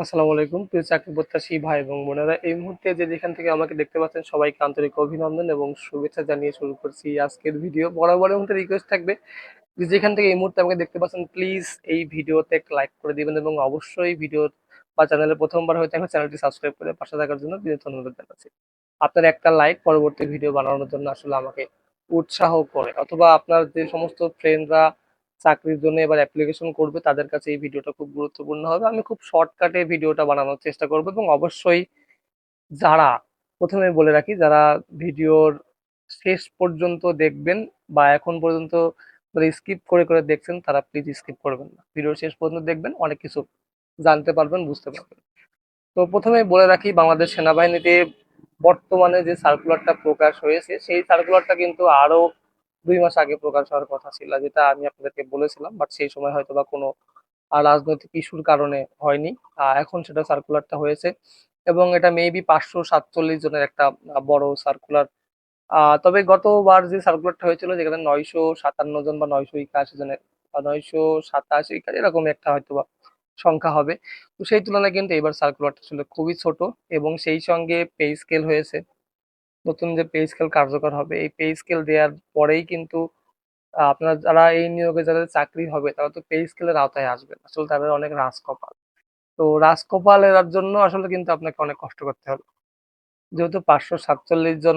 আসসালামু আলাইকুম প্রিয় চাকরি প্রত্যাশী ভাই এবং বোনেরা, এই মুহূর্তে যে যেখান থেকে আমাকে দেখতে পাচ্ছেন সবাইকে আন্তরিক অভিনন্দন এবং শুভেচ্ছা জানিয়ে শুরু করছি আজকের ভিডিও। বরাবরের মতো রিকোয়েস্ট থাকবে যে যেখান থেকে এই মুহূর্তে আমাকে দেখতে পাচ্ছেন প্লিজ এই ভিডিওতে একটা লাইক করে দিবেন এবং অবশ্যই ভিডিও বা চ্যানেলে প্রথমবার হয়ে থাকলে চ্যানেলটি সাবস্ক্রাইব করে পাশে থাকার জন্য বিনীত অনুরোধ জানাচ্ছি। আপনার একটা লাইক পরবর্তী ভিডিও বানানোর জন্য আসলে আমাকে উৎসাহ করে, অথবা আপনার যে সমস্ত ফ্রেন্ডরা চাকরির জন্য এবার অ্যাপ্লিকেশন করবে তাদের কাছে এই ভিডিওটা খুব গুরুত্বপূর্ণ হবে। আমি খুব শর্টকাটে ভিডিওটা বানানোর চেষ্টা করব এবং অবশ্যই যারা, প্রথমে বলে রাখি, যারা ভিডিওর শেষ পর্যন্ত দেখবেন বা এখন পর্যন্ত স্কিপ করে করে দেখছেন তারা প্লিজ স্কিপ করবেন না, ভিডিওর শেষ পর্যন্ত দেখবেন, অনেক কিছু জানতে পারবেন, বুঝতে পারবেন। তো প্রথমেই বলে রাখি, বাংলাদেশ সেনাবাহিনীতে বর্তমানে যে সার্কুলারটা প্রকাশ হয়েছে সেই সার্কুলারটা কিন্তু আরো 2 মাস আগে প্রকাশ হওয়ার কথা ছিল, যেটা আমি আপনাদেরকে বলেছিলাম, বাট সেই সময় হয়তো বা কোনো রাজনৈতিক ইস্যুর কারণে হয়নি। এখন সেটা সার্কুলারটা হয়েছে এবং এটা মেবি 547 জনের একটা বড় সার্কুলার। তবে গতবার যে সার্কুলারটা হয়েছিল যেখানে 957 জন বা 981 জনের বা 987 এরকম একটা হয়তো বা সংখ্যা হবে, তো সেই তুলনায় কিন্তু এবার সার্কুলারটা ছিল খুবই ছোট। এবং সেই সঙ্গে পে স্কেল হয়েছে, নতুন যে পে স্কেল কার্যকর হবে, এই পে স্কেল দেওয়ার পরেই কিন্তু আপনার যারা এই নিয়োগে যাদের চাকরি হবে তারা তো পে স্কেলের আওতায় আসবে, আসলে তাদের অনেক রাজকপাল। তো রাজকপাল এরার জন্য আসলে কিন্তু আপনাকে অনেক কষ্ট করতে হবে, যেহেতু 547 জন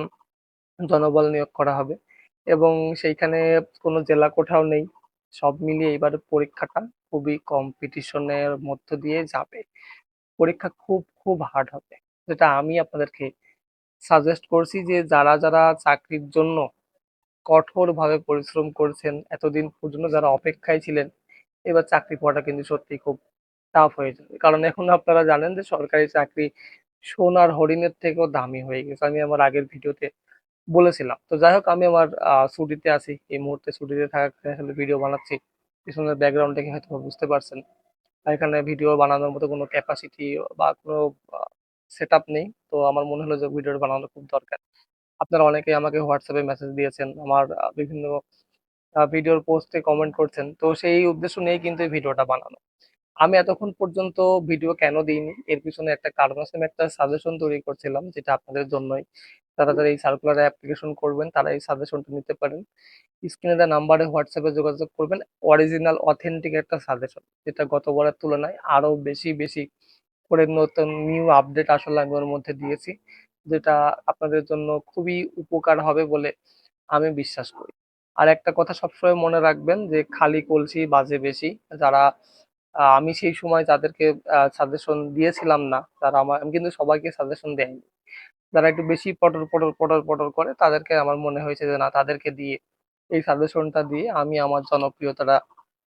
জনবল নিয়োগ করা হবে এবং সেইখানে কোনো জেলা কোঠাও নেই। সব মিলিয়ে এবার পরীক্ষাটা খুবই কম্পিটিশনের মধ্য দিয়ে যাবে। পরীক্ষা খুব খুব হার্ড হবে, যেটা আমি আপনাদেরকে সাজেস্ট করছি যে যারা যারা চাকরির জন্য কঠোরভাবে পরিশ্রম করছেন, এতদিন পর্যন্ত যারা অপেক্ষায় ছিলেন, এবার চাকরি পাওয়াটা কিন্তু সত্যি খুব টাফ হয়ে যাবে। কারণ এখন আপনারা জানেন যে সরকারি চাকরি সোনার হরিণের থেকেও দামি হয়ে গেছে। আমি আমার আগের ভিডিওতে বলেছিলাম। তো যাই হোক, আমি আমার ছুটিতে আছি। এই মুহূর্তে ছুটিতে থাকার কারণে আসলে ভিডিও বানাচ্ছি। পিছনের ব্যাকগ্রাউন্ড দেখে হয়তো বুঝতে পারছেন। আর এখানে ভিডিও বানানোর মতো কোনো ক্যাপাসিটি বা কোনো আ সেটআপ নেই। তো আমার মনে হলো যে ভিডিওটা বানানো খুব দরকার। আপনারা অনেকেই আমাকে WhatsApp এ মেসেজ দিয়েছেন। আমার বিভিন্ন ভিডিওর পোস্টে কমেন্ট করছেন। তো সেই উদ্দেশ্য নিয়েই কিন্তু এই ভিডিওটা বানানো। আমি এতক্ষণ পর্যন্ত ভিডিও কেন দিইনি, এর পিছনে একটা কারণ আছে। আমি একটা সাজেশন তৈরি করছিলাম যেটা আপনাদের জন্যই। যারা যারা এই সার্কুলারে অ্যাপ্লিকেশন করবেন তারা এই সাজেশনটা নিতে পারেন। স্ক্রিনে দেওয়া নাম্বারে হোয়াটসঅ্যাপে যোগাযোগ করবেন। অরিজিনাল অথেন্টিক একটা সাজেশন, যেটা গতবারের তুলনায় আরো বেশি বেশি করে নতুন নিউ আপডেট আসলে আমি ওর মধ্যে দিয়েছি, যেটা আপনাদের জন্য খুবই উপকার হবে বলে আমি বিশ্বাস করি। আর একটা কথা সবসময় মনে রাখবেন যে খালি কলসি বাজে বেশি। যারা আমি সেই সময় যাদেরকে সাজেশন দিয়েছিলাম না, তারা আমি কিন্তু সবাইকে সাজেশন দেইনি। যারা একটু বেশি পটর পটর পটর পটর করে তাদেরকে আমার মনে হয়েছে যে না, তাদেরকে দিয়ে এই সাজেশনটা দিয়ে আমি আমার জনপ্রিয়তাটা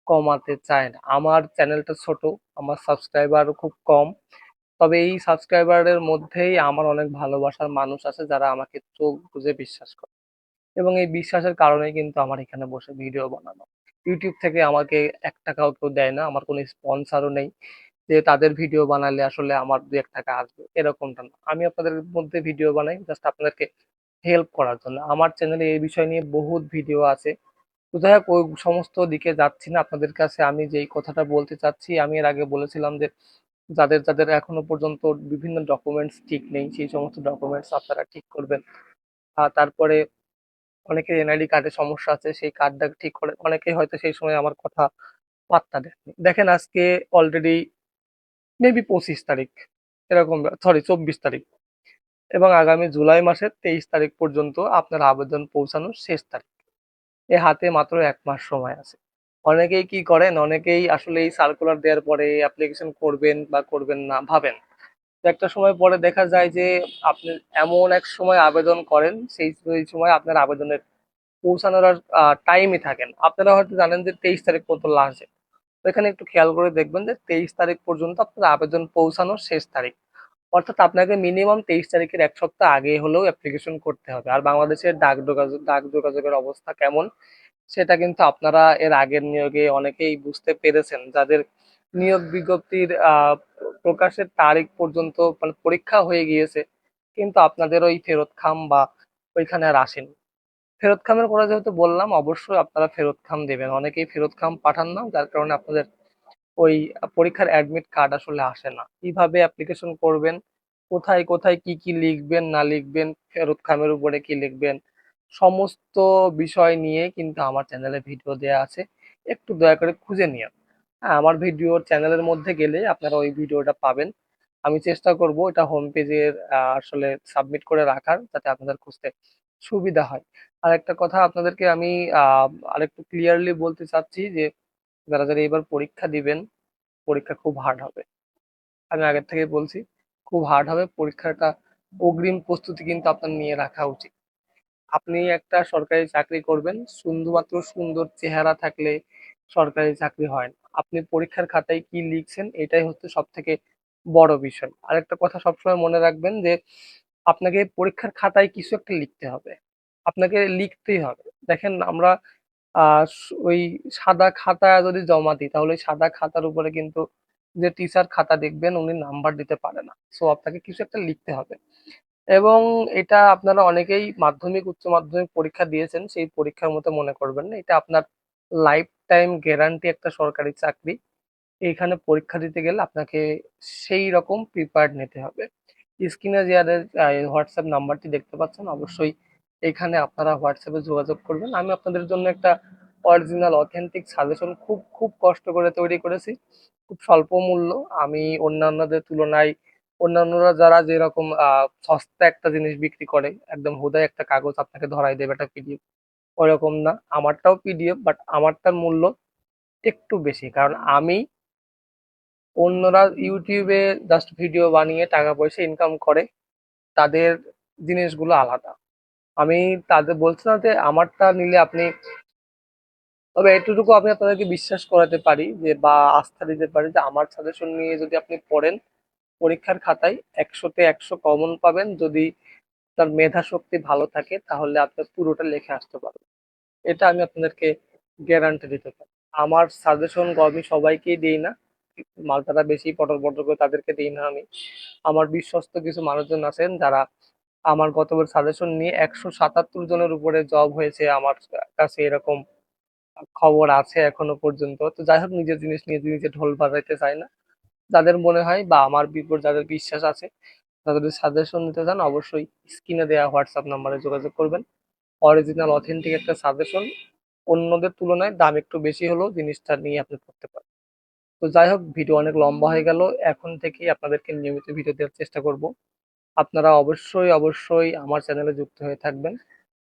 কমাতে চাই না। আমার চ্যানেলটা ছোট, আমার সাবস্ক্রাইবারও খুব কম। তবে এই সাবস্ক্রাইবারের মধ্যেই আমার অনেক ভালোবাসার মানুষ আছে যারা আমাকে চোখ বুজে বিশ্বাস করে এবং এই বিশ্বাসের কারণেই কিন্তু আমার এখানে বসে ভিডিও বানানো। ইউটিউব থেকে আমাকে 1 টাকাও কেউ দেয় না, আমার কোনো স্পন্সরও নেই যে তাদের ভিডিও বানালে আসলে আমার 2-1 টাকা আসবে, এরকমটা না। আমি আপনাদের মধ্যে ভিডিও বানাই জাস্ট আপনাদেরকে হেল্প করার জন্য। আমার চ্যানেলে এই বিষয় নিয়ে বহুত ভিডিও আছে। তো যাই হোক, ওই সমস্ত দিকে যাচ্ছি না। আপনাদের কাছে আমি যেই কথাটা বলতে চাচ্ছি, আমি এর আগে বলেছিলাম যে যাদের যাদের এখনো পর্যন্ত বিভিন্ন ডকুমেন্টস ঠিক নেই সেই সমস্ত ডকুমেন্টস আপনারা ঠিক করবেন। তারপরে অনেকের এনআইডি কার্ডের সমস্যা আছে, সেই কার্ডটা ঠিক করে। অনেকেই হয়তো সেই সময় আমার কথা পাত্তা দেননি। দেখেন আজকে অলরেডি মেবি 25 তারিখ, এরকম, সরি 24 তারিখ, এবং আগামী জুলাই মাসের 23 তারিখ পর্যন্ত আপনার আবেদন পৌঁছানোর শেষ তারিখ। এ হাতে মাত্র 1 মাস সময় আছে। অনেকেই কি করেন, অনেকেই আসলে এই সার্কুলার দেওয়ার পরে অ্যাপ্লিকেশন করবেন বা করবেন না ভাবেন। তো একটা সময় পরে দেখা যায় যে আপনি এমন এক সময় আবেদন করেন, সেই সময় আপনার আবেদনের পৌঁছানোর আর টাইমই থাকে না। আপনারা হয়তো জানেন যে 23 তারিখ পর্যন্ত লাস্ট ডেট। তো এখানে একটু খেয়াল করে দেখবেন যে 23 তারিখ পর্যন্ত আপনার আবেদন পৌঁছানোর শেষ তারিখ। অর্থাৎ আপনাকে মিনিমাম 23 তারিখের 1 সপ্তাহ আগে হলেও অ্যাপ্লিকেশন করতে হবে। আর বাংলাদেশের ডাক যোগাযোগের অবস্থা কেমন সেটা কিন্তু আপনারা এর আগের নিয়োগে অনেকেই বুঝতে পেরেছেন, যাদের নিয়োগ বিজ্ঞপ্তির প্রকাশের তারিখ পর্যন্ত মানে পরীক্ষা হয়ে গিয়েছে, কিন্তু আপনাদের ওই ফেরত খাম বা ওইখানে আর আসেনি। ফেরত খামের কথা যেহেতু বললাম, অবশ্যই আপনারা ফেরত খাম দেবেন। অনেকেই ফেরত খাম পাঠান না, যার কারণে আপনাদের ওই পরীক্ষার অ্যাডমিট কার্ড আসলে আসে না। কিভাবে অ্যাপ্লিকেশন করবেন, কোথায় কোথায় কি কি লিখবেন না লিখবেন, ফেরত খামের উপরে কি লিখবেন, সমস্ত বিষয় নিয়ে কিন্তু আমার চ্যানেলে ভিডিও দেয়া আছে। একটু দয়া করে খুঁজে নিন। হ্যাঁ, আমার ভিডিওর চ্যানেলের মধ্যে গেলে আপনারা ওই ভিডিওটা পাবেন। আমি চেষ্টা করব এটা হোম পেজের আসলে সাবমিট করে রাখার, যাতে আপনাদের খুঁজতে সুবিধা হয়। আর একটা কথা আপনাদেরকে আমি আরেকটু ক্লিয়ারলি বলতে চাচ্ছি যে যারা যারা এবার পরীক্ষা দিবেন, পরীক্ষা খুব হার্ড হবে। আমি আগের থেকেই বলছি, খুব হার্ড হবে পরীক্ষাটা। অগ্রিম প্রস্তুতি কিন্তু আপনার নিয়ে রাখা উচিত। আপনি একটা সরকারি চাকরি করবেন, শুধুমাত্র সুন্দর চেহারা থাকলে সরকারি চাকরি হয় না। আপনি পরীক্ষার খাতায় কি লিখছেন এটাই হচ্ছে সব থেকে বড় বিষয়। আরেকটা কথা সবসময় মনে রাখবেন যে আপনাকে পরীক্ষার খাতায় কিছু একটা লিখতে হবে। আপনাকে লিখতেই হবে। দেখেন আমরা ওই সাদা খাতা যদি জমা দিই তাহলে ওই সাদা খাতার উপরে কিন্তু যে টিচার খাতা দেখবেন উনি নাম্বার দিতে পারে না। সো আপনাকে কিছু একটা লিখতে হবে। এবং এটা আপনারা অনেকেই মাধ্যমিক উচ্চ মাধ্যমিক পরীক্ষা দিয়েছেন, সেই পরীক্ষার মতো মনে করবেন না। এটা আপনার লাইফ টাইম গ্যারান্টি একটা সরকারি চাকরি। এইখানে পরীক্ষা দিতে গেলে আপনাকে সেই রকম প্রিপারেড নিতে হবে। স্ক্রিনে যে হোয়াটসঅ্যাপ নাম্বারটি দেখতে পাচ্ছেন, অবশ্যই এখানে আপনারা হোয়াটসঅ্যাপে যোগাযোগ করবেন। আমি আপনাদের জন্য একটা অরিজিনাল অথেন্টিক সাজেশন খুব খুব কষ্ট করে তৈরি করেছি, খুব স্বল্প মূল্য। আমি অন্যান্যদের তুলনায়, অন্যান্যরা যারা যেরকম সস্তা একটা জিনিস বিক্রি করে, একদম হুদাই একটা কাগজ আপনাকে ধরাই দেবে একটা পিডিএফ, ওরকম না। আমারটাও পিডিএফ, বাট আমারটার মূল্য একটু বেশি, কারণ আমি, অন্যরা ইউটিউবে জাস্ট ভিডিও বানিয়ে টাকা পয়সা ইনকাম করে, তাদের জিনিসগুলো আলাদা। আমি তাদের বলছি না যে আমারটা নিলে আপনি, তবে এতটুকু আমি আপনাদেরকে বিশ্বাস করাতে পারি যে, বা আস্থা দিতে পারি যে আমার সাজেশন নিয়ে যদি আপনি পড়েন, পরীক্ষার খাতায় 100-তে 100 কমন পাবেন। যদি তার মেধা শক্তি ভালো থাকে তাহলে আপনি পুরোটা লিখে আসতে পারবেন। এটা আমি আপনাদেরকে গ্যারান্টি দিতে পারি। আমার সাজেশন আমি সবাইকেই দিই না, মালটারা বেশি পটর পটর করে তাদেরকে দিই না আমি। আমার বিশ্বস্ত কিছু মানুষজন আছেন যারা আমার গতবার সাজেশন নিয়ে 177 জনের উপরে জব হয়েছে, আমার কাছে এরকম খবর আছে এখনো পর্যন্ত। তো যাই হোক, নিজের জিনিস নিয়ে নিজে ঢোল বাজাইতে চাই না। যাদের মনে হয় বা আমার বিপর যাদের বিশ্বাস আছে, তারা যদি সাজেশন নিতে চান অবশ্যই স্ক্রিনে দেওয়া হোয়াটসঅ্যাপ নাম্বারে যোগাযোগ করবেন। অরিজিনাল অথেন্টিক একটা সাজেশন, অন্যদের তুলনায় দাম একটু বেশি হলেও জিনিসটা নিয়ে আপনি পড়তে পারেন। তো যাই হোক, ভিডিও অনেক লম্বা হয়ে গেল। এখন থেকেই আপনাদেরকে নিয়মিত ভিডিও দেওয়ার চেষ্টা করব। আপনারা অবশ্যই অবশ্যই আমার চ্যানেলে যুক্ত হয়ে থাকবেন,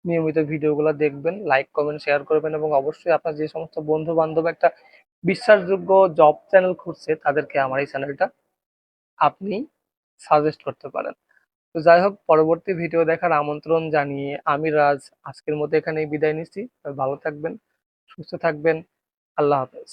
নিয়মিত ভিডিওগুলো দেখবেন, লাইক কমেন্ট শেয়ার করবেন, এবং অবশ্যই আপনার যে সমস্ত বন্ধু বান্ধব একটা বিশ্বাসযোগ্য জব চ্যানেল খুঁজছে তাদেরকে আমার এই চ্যানেলটা আপনি সাজেস্ট করতে পারেন। তো যাই হোক, পরবর্তী ভিডিও দেখার আমন্ত্রণ জানিয়ে আমি রাজ আজকের মতো এখানেই বিদায় নিচ্ছি। ভালো থাকবেন, সুস্থ থাকবেন। আল্লাহ হাফেজ।